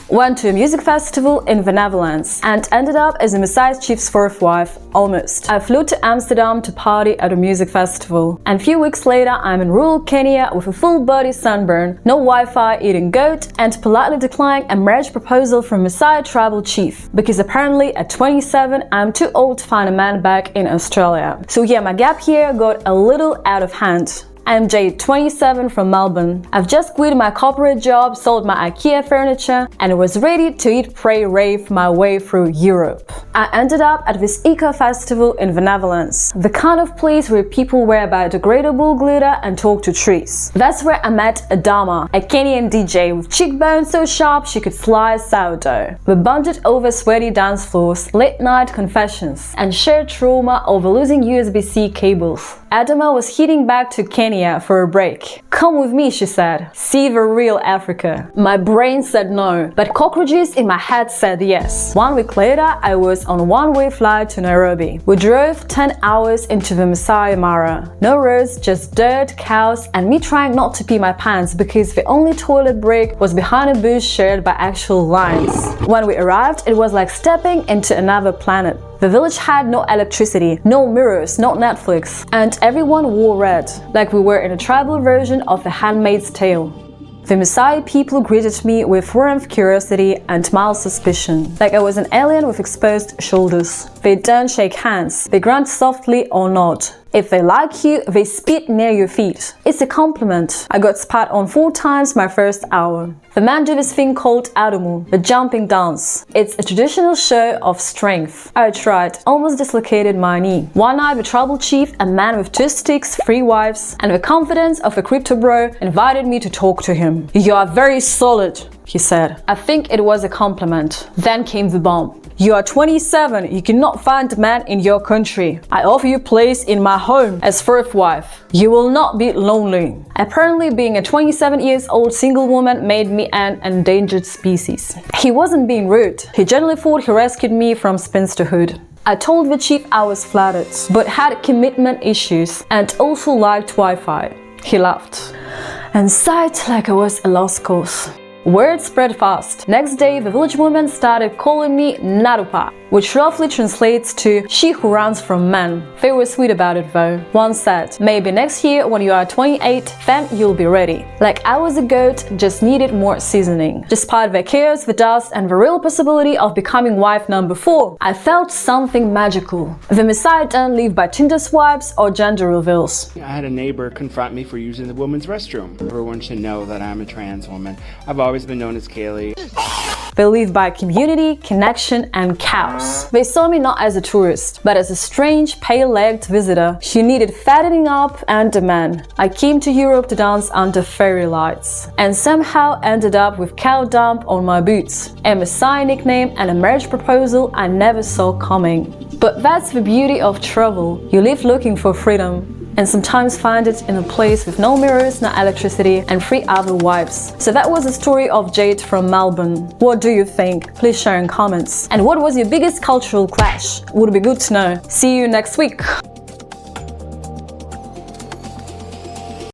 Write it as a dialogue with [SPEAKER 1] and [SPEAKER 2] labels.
[SPEAKER 1] went to a music festival in the Netherlands, and ended up as a Maasai chief's fourth wife, almost. I flew to Amsterdam to party at a music festival, and a few weeks later I'm in rural Kenya with a full body sunburn, no Wi-Fi, eating goat, and politely declining a marriage proposal from Maasai tribal chief, because apparently at 27 I'm too old to find a man back in Australia. So yeah, my gap year got a little out of hand. I'm Jade, 27, from Melbourne. I've just quit my corporate job, sold my IKEA furniture, and was ready to eat, pray, rave my way through Europe. I ended up at this eco festival in the Netherlands, the kind of place where people wear biodegradable glitter and talk to trees. That's where I met Adama, a Kenyan DJ with cheekbones so sharp she could slice sourdough. We bonded over sweaty dance floors, late night confessions, and shared trauma over losing USB-C cables. Adama was heading back to Kenya for a break. "Come with me," she said. "See the real Africa." My brain said no, but cockroaches in my head said yes. 1 week later, I was on a one-way flight to Nairobi. We drove 10 hours into the Maasai Mara. No roads, just dirt, cows, and me trying not to pee my pants because the only toilet break was behind a bush shared by actual lions. When we arrived, it was like stepping into another planet. The village had no electricity, no mirrors, no Netflix, and everyone wore red, like we were in a tribal version of The Handmaid's Tale. The Maasai people greeted me with warmth, curiosity, and mild suspicion, like I was an alien with exposed shoulders. They don't shake hands, they grunt softly or nod. If they like you, they spit near your feet. It's a compliment. I got spat on 4 times my first hour. The men do this thing called Adama, the jumping dance. It's a traditional show of strength. I tried, almost dislocated my knee. One night the tribal chief, a man with 2 sticks, 3 wives, and the confidence of a crypto bro, invited me to talk to him. "You are very solid," he said. I think it was a compliment. Then came the bomb. "You are 27, you cannot find a man in your country. I offer you a place in my home as fourth wife. You will not be lonely." Apparently, being a 27 years old single woman made me an endangered species. He wasn't being rude. He generally thought he rescued me from spinsterhood. I told the chief I was flattered, but had commitment issues and also liked Wi-Fi. He laughed and sighed like I was a lost cause. Word spread fast. Next day, the village women started calling me Narupa, which roughly translates to "she who runs from men." They were sweet about it though. One said, "Maybe next year when you are 28, then you'll be ready." Like I was a goat, just needed more seasoning. Despite the chaos, the dust, and the real possibility of becoming wife number 4, I felt something magical. The Maasai don't live by Tinder swipes or gender reveals.
[SPEAKER 2] I had a neighbor confront me for using the women's restroom. Everyone should know that I'm a trans woman. I've always been known as Kaylee.
[SPEAKER 1] They live by community, connection, and cows. They saw me not as a tourist, but as a strange, pale-legged visitor who needed fattening up and a man. I came to Europe to dance under fairy lights, and somehow ended up with cow dump on my boots, a Maasai nickname, and a marriage proposal I never saw coming. But that's the beauty of travel. You live looking for freedom, and sometimes find it in a place with no mirrors, no electricity, and 3 other wives. So that was the story of Jade from Melbourne. What do you think? Please share in comments. And what was your biggest cultural clash? Would be good to know. See you next week.